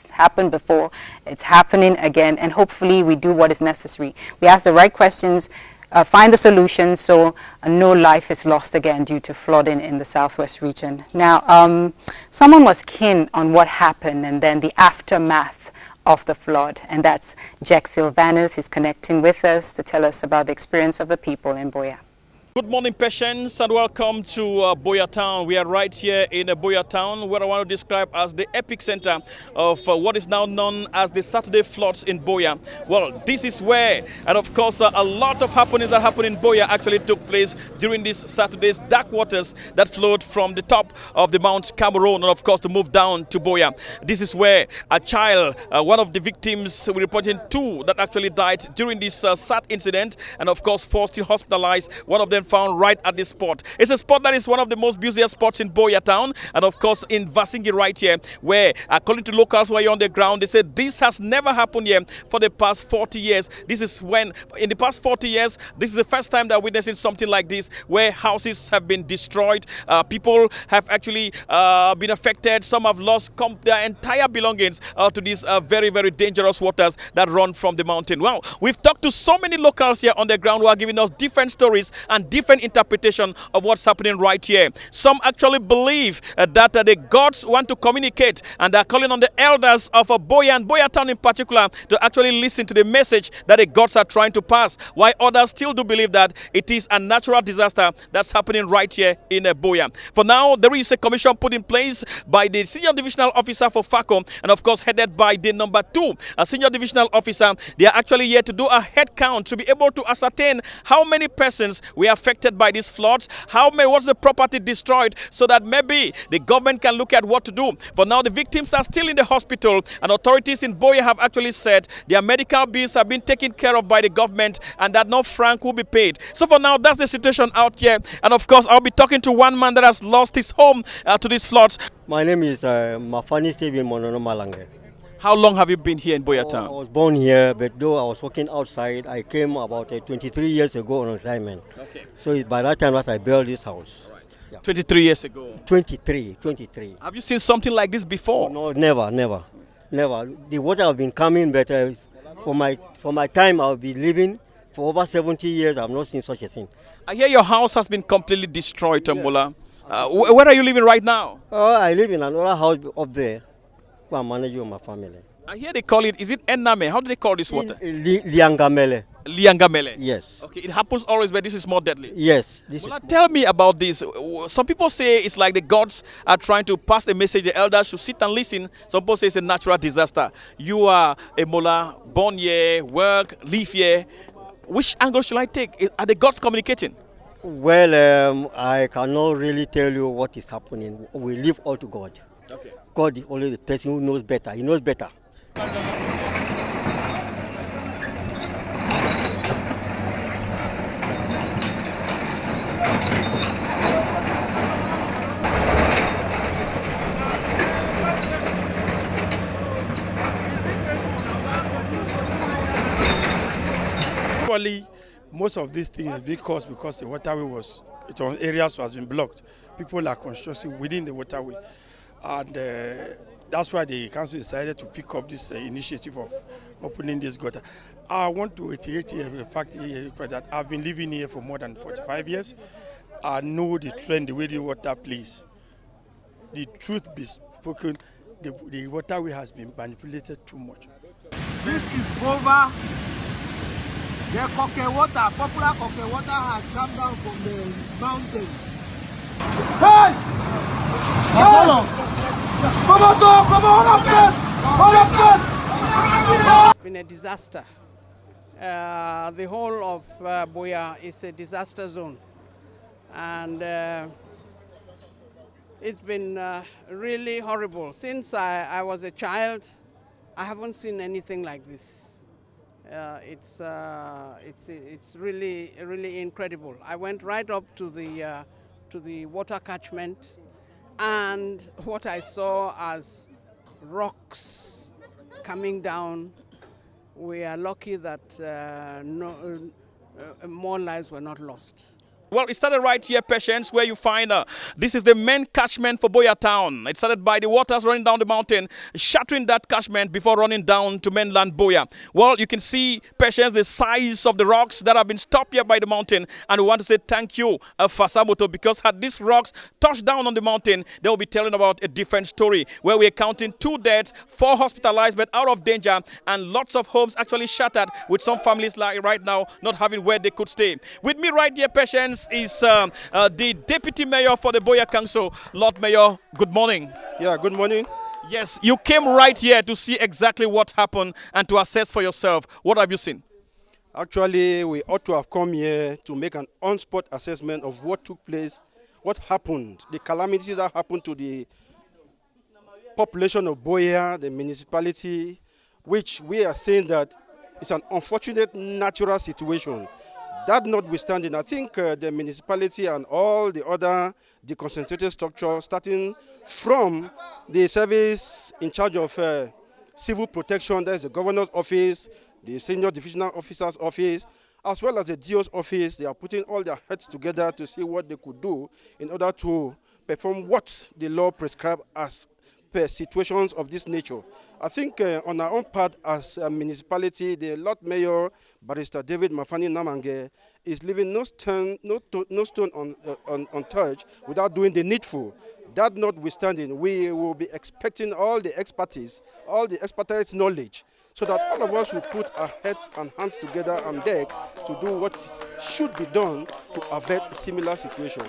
It's happened before, it's happening again, and hopefully we do what is necessary. We ask the right questions, find the solutions so no life is lost again due to flooding in the southwest region. Now, someone was keen on what happened and then the aftermath of the flood, and that's Jack Sylvanus. He's connecting with us to tell us about the experience of the people in Buea. Good morning, patients, and welcome to Buea Town. We are right here in Buea Town, where I want to describe as the epicenter of what is now known as the Saturday floods in Buea. Well, this is where, and of course, a lot of happenings that happened in Buea actually took place during this Saturday's dark waters that flowed from the top of the Mount Cameroon, and of course, to move down to Buea. This is where a child, one of the victims, we reported two that actually died during this sad incident, and of course, 4 still hospitalized. One of them found right at this spot. It's a spot that is one of the most busiest spots in Buea Town, and of course in Vasingi right here, where according to locals who are on the ground, they said this has never happened here for the past 40 years. This is when, in the past 40 years, this is the first time that we're witnessing something like this, where houses have been destroyed, people have actually been affected, some have lost their entire belongings to these very, very dangerous waters that run from the mountain. Well, we've talked to so many locals here on the ground who are giving us different stories and different interpretation of what's happening right here. Some actually believe that the gods want to communicate, and they're calling on the elders of Buea and Buea Town in particular to actually listen to the message that the gods are trying to pass, while others still do believe that it is a natural disaster that's happening right here in Buea. For now, there is a commission put in place by the Senior Divisional Officer for FACO, and of course headed by the number 2, a Senior Divisional Officer. They are actually here to do a head count to be able to ascertain how many persons were affected by these floods, how many was the property destroyed, so that maybe the government can look at what to do. For now, the victims are still in the hospital, and authorities in Buea have actually said their medical bills have been taken care of by the government and that no franc will be paid. So for now, that's the situation out here, and of course I'll be talking to one man that has lost his home to these floods. My name is Mafani Steven Monono Malange. How long have you been here in Buea Town? I was born here, but though I was working outside, I came about 23 years ago on assignment. Okay. So it's by that time that I built this house. Right. Yeah. 23 years ago? 23. Have you seen something like this before? No, never. The water have been coming, but for my time I'll be living for over 70 years, I've not seen such a thing. I hear your house has been completely destroyed, Tambola. Where are you living right now? I live in another house up there. I'm managing my family. I hear they call it, is it Ename? How do they call this water? Liangamele. Liangamele? Yes. Okay, it happens always, but this is more deadly. Yes. Tell me about this. Some people say it's like the gods are trying to pass the message. The elders should sit and listen. Some people say it's a natural disaster. You are a Mola, born here, work, live here. Which angle should I take? Are the gods communicating? Well, I cannot really tell you what is happening. We leave all to God. Okay. God is only the person who knows better. He knows better. Actually, most of these things because the waterway was areas has been blocked. People are constructing within the waterway. And that's why the council decided to pick up this initiative of opening this gutter. I want to reiterate here the fact that I've been living here for more than 45 years. I know the trend, the way the water plays. The truth be spoken, the waterway has been manipulated too much. This is Bova. The coque water, popular coque water has come down from the mountain. Hey! It's been a disaster. The whole of Buea is a disaster zone, and it's been really horrible. Since I was a child, I haven't seen anything like this. It's really incredible. I went right up to the water catchment, and what I saw as rocks coming down, we are lucky that more lives were not lost. Well, it started right here, Patience, where you find this is the main catchment for Buea Town. It started by the waters running down the mountain, shattering that catchment before running down to mainland Buea. Well, you can see, Patience, the size of the rocks that have been stopped here by the mountain. And we want to say thank you, Fasamoto, because had these rocks touched down on the mountain, they will be telling about a different story, where we're counting 2 deaths, 4 hospitalized but out of danger, and lots of homes actually shattered, with some families like right now not having where they could stay. With me right here, Patience, is the Deputy Mayor for the Buea Council. Lord Mayor, good morning. Yeah, good morning. Yes, you came right here to see exactly what happened and to assess for yourself. What have you seen? Actually, we ought to have come here to make an on-spot assessment of what took place, what happened, the calamities that happened to the population of Buea, the municipality, which we are saying that it's an unfortunate natural situation. That notwithstanding, I think the municipality and all the other deconcentrated structures, starting from the service in charge of civil protection, there's the governor's office, the senior divisional officer's office, as well as the DO's office, they are putting all their heads together to see what they could do in order to perform what the law prescribes as per situations of this nature. I think on our own part as a municipality, the Lord Mayor, Barrister David Mafani Namange, is leaving no stone untouched without doing the needful. That notwithstanding, we will be expecting all the expertise, all the expertise knowledge, so that all of us will put our heads and hands together on deck to do what should be done to avert a similar situation.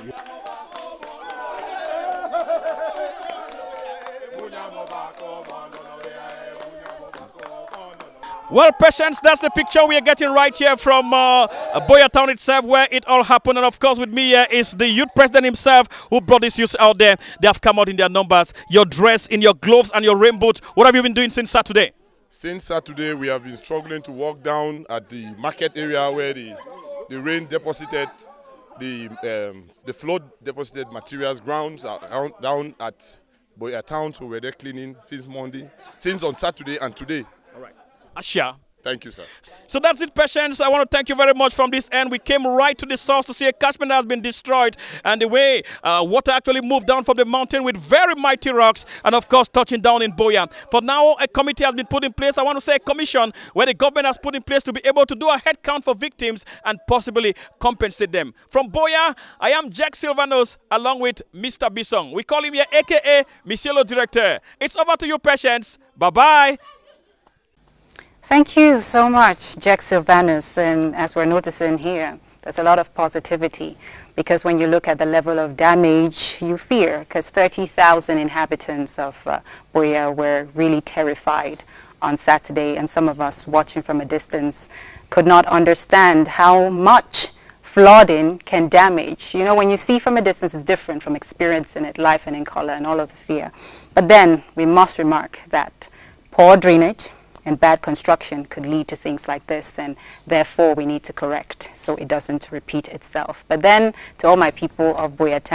Well, Patience, that's the picture we are getting right here from Buea Town itself, where it all happened. And of course, with me here is the youth president himself who brought these youths out there. They have come out in their numbers. Your dress, in your gloves and your rain boots. What have you been doing since Saturday? Since Saturday, we have been struggling to walk down at the market area where the rain deposited, the flood deposited materials grounds are down at Buea Town. So we're there cleaning since Monday, since on Saturday and today. All right. Asha. Thank you, sir. So that's it, Patience. I want to thank you very much from this end. We came right to the source to see a catchment that has been destroyed, and the way water actually moved down from the mountain with very mighty rocks, and of course touching down in Buea. For now, a committee has been put in place. I want to say a commission where the government has put in place to be able to do a head count for victims and possibly compensate them. From Buea, I am Jack Silvanos along with Mr. Bisong. We call him here aka Misiolo Director. It's over to you, Patience. Bye-bye. Thank you so much, Jack Silvanus. And as we're noticing here, there's a lot of positivity, because when you look at the level of damage, you fear, because 30,000 inhabitants of Buea were really terrified on Saturday, and some of us watching from a distance could not understand how much flooding can damage. You know, when you see from a distance, it's different from experiencing it live and in color and all of the fear. But then we must remark that poor drainage and bad construction could lead to things like this, and therefore we need to correct so it doesn't repeat itself. But then to all my people of Buea Town,